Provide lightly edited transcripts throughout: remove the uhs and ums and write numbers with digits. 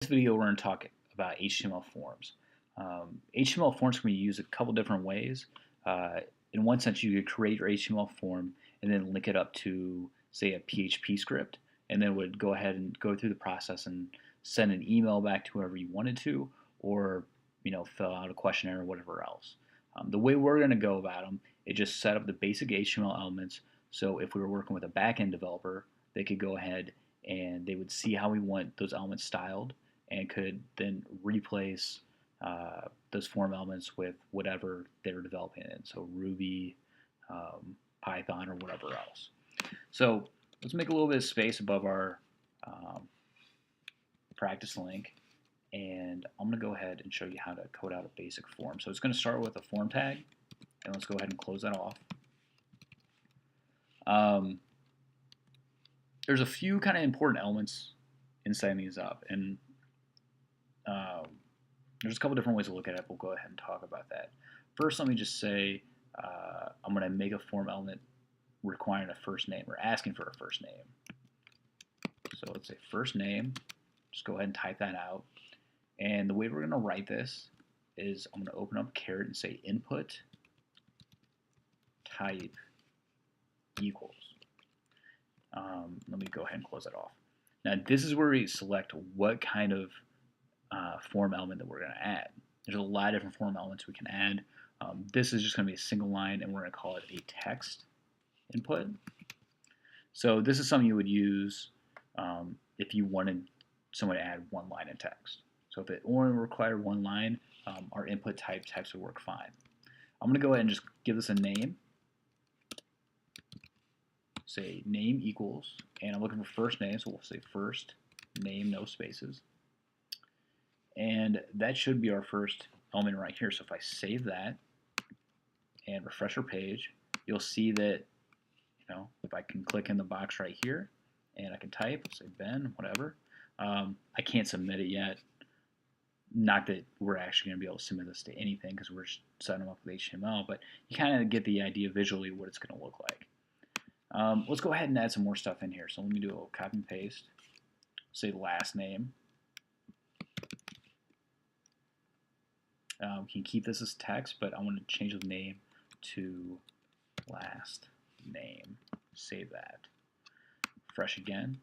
This video we're going to talk about HTML forms. HTML forms can be used a couple different ways. In one sense, you could create your HTML form and then link it up to, say, a PHP script, and then would go ahead and go through the process and send an email back to whoever you wanted to, or fill out a questionnaire or whatever else. The way we're going to go about them is just set up the basic HTML elements. So if we were working with a backend developer, they could go ahead and they would see how we want those elements styled, and could then replace those form elements with whatever they're developing in, so Ruby, Python, or whatever else. So let's make a little bit of space above our practice link, and I'm going to go ahead and show you how to code out a basic form. So it's going to start with a form tag, and let's go ahead and close that off. There's a few kind of important elements in setting these up, and there's a couple different ways to look at it. We'll go ahead and talk about that. First, let me just say I'm going to make a form element requiring a first name, or asking for a first name. So let's say first name. Just go ahead and type that out. And the way we're going to write this is I'm going to open up Caret and say input type equals. Let me go ahead and close that off. Now this is where we select what kind of form element that we're going to add. There's a lot of different form elements we can add. This is just going to be a single line, and we're going to call it a text input. So this is something you would use if you wanted someone to add one line in text. So if it only required one line, our input type text would work fine. I'm going to go ahead and just give this a name. Say name equals, and I'm looking for first name, so we'll say first name, no spaces. And that should be our first element right here. So if I save that and refresh our page, you'll see that, if I can click in the box right here and I can type, say Ben, whatever, I can't submit it yet. Not that we're actually going to be able to submit this to anything because we're setting them up with HTML, but you kind of get the idea visually what it's going to look like. Let's go ahead and add some more stuff in here. So let me do a little copy and paste. Say last name. We can keep this as text, but I want to change the name to last name. Save that. Refresh again.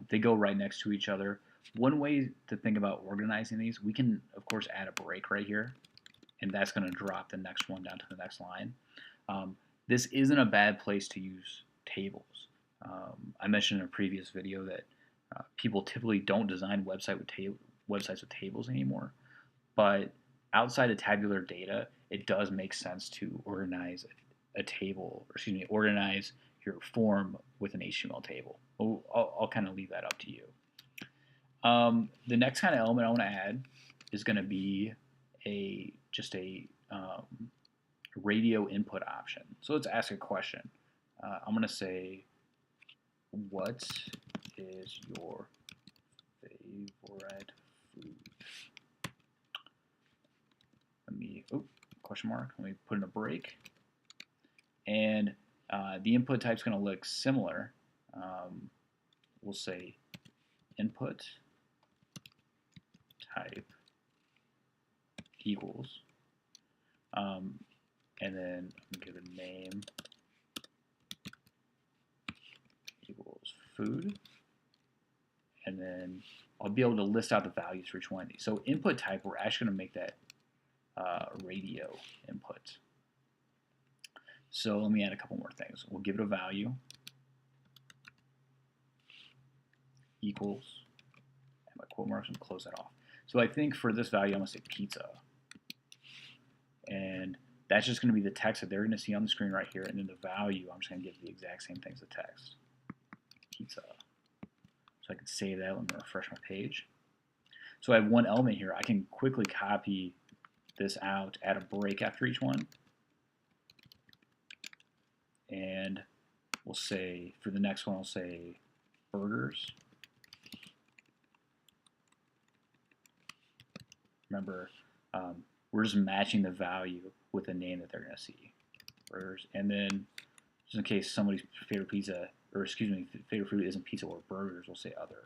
They go right next to each other. One way to think about organizing these, we can, of course, add a break right here, and that's going to drop the next one down to the next line. This isn't a bad place to use tables. I mentioned in a previous video that people typically don't design websites with tables anymore, but outside of tabular data, it does make sense to organize a table, or organize your form with an HTML table. I'll kind of leave that up to you. The next kind of element I want to add is going to be just a radio input option. So let's ask a question. I'm going to say, what is your favorite food? Question mark. Let me put in a break. And the input type is going to look similar. We'll say input type equals, and then I'm going to give it a name equals food, and then I'll be able to list out the values for each one of these. So input type, we're actually going to make that radio input. So let me add a couple more things. We'll give it a value equals, and my quote marks, and close that off. So I think for this value, I'm going to say pizza. And that's just going to be the text that they're going to see on the screen right here. And then the value, I'm just going to give the exact same thing as the text. Pizza. So I can save that. Let me refresh my page. So I have one element here. I can quickly copy this out, add a break after each one. And we'll say, for the next one, I'll say burgers. Remember, we're just matching the value with the name that they're going to see. Burgers. And then, just in case somebody's favorite pizza, or excuse me, favorite food isn't pizza or burgers, we'll say other.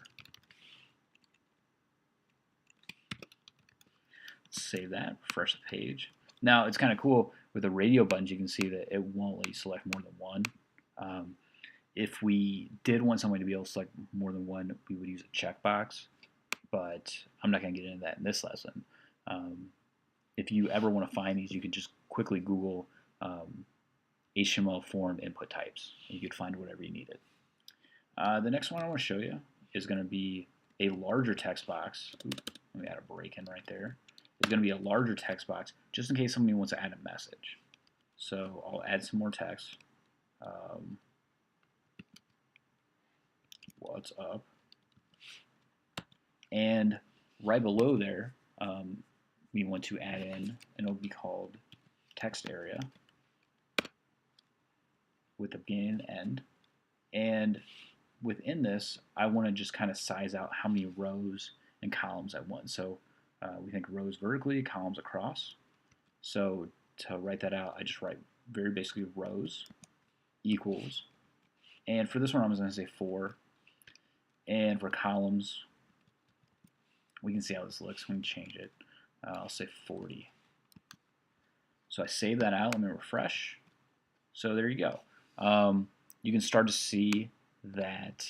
Save that, refresh the page. Now it's kind of cool with the radio buttons. You can see that it won't let you select more than one. If we did want someone to be able to select more than one, we would use a checkbox, but I'm not going to get into that in this lesson. If you ever want to find these, you can just quickly Google HTML form input types, and you could find whatever you needed. The next one I want to show you is going to be a larger text box. Oops, let me add a break in right there. It's going to be a larger text box just in case somebody wants to add a message. So I'll add some more text. What's up? And right below there, we want to add in, and it'll be called text area with a beginning and end. And within this, I want to just kind of size out how many rows and columns I want. So we think rows vertically, columns across. So to write that out, I just write very basically rows equals. And for this one, I'm just going to say 4. And for columns, we can see how this looks when we change it. I'll say 40. So I save that out. Let me refresh. So there you go. You can start to see that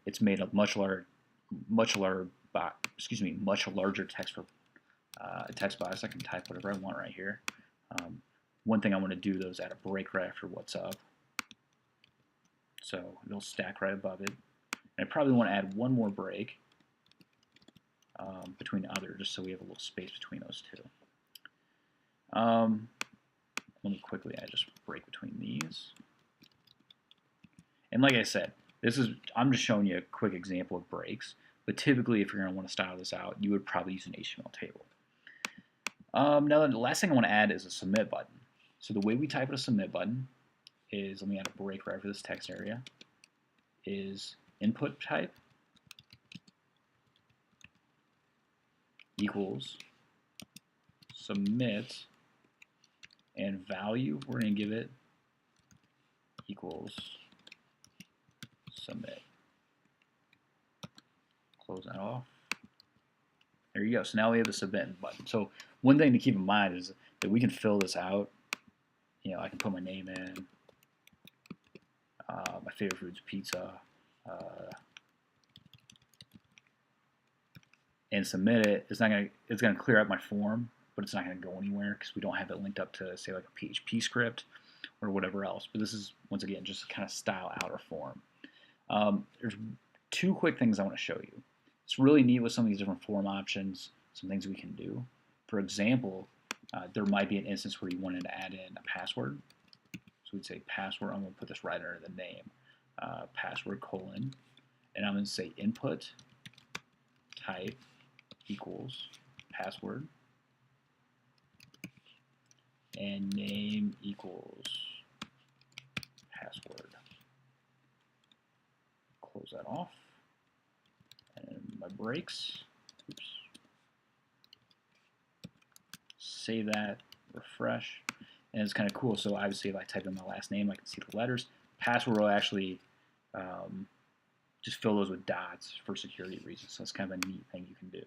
it's made a much larger text box. I can type whatever I want right here. One thing I want to do though is add a break right after what's up. So it'll stack right above it. And I probably want to add one more break between the other, just so we have a little space between those two. Let me quickly add just break between these. And like I said, I'm just showing you a quick example of breaks, but typically if you're going to want to style this out, you would probably use an HTML table. Now the last thing I want to add is a submit button. So the way we type a submit button is, let me add a break right for this text area, is input type equals submit, and value we're going to give it equals submit. Close that off. There you go. So now we have the submit button. So one thing to keep in mind is that we can fill this out. You know, I can put my name in. My favorite food's pizza. And submit it. It's gonna clear out my form, but it's not gonna go anywhere because we don't have it linked up to, say, like a PHP script or whatever else. But this is, once again, just to kind of style out our form. There's 2 quick things I want to show you. It's really neat with some of these different form options, some things we can do. For example, there might be an instance where you wanted to add in a password. So we'd say password. I'm going to put this right under the name. Password colon. And I'm going to say input type equals password. And name equals password. Close that off. And my breaks. Oops. Save that, refresh, and it's kind of cool. So obviously if I type in my last name, I can see the letters. Password will actually just fill those with dots for security reasons. So that's kind of a neat thing you can do.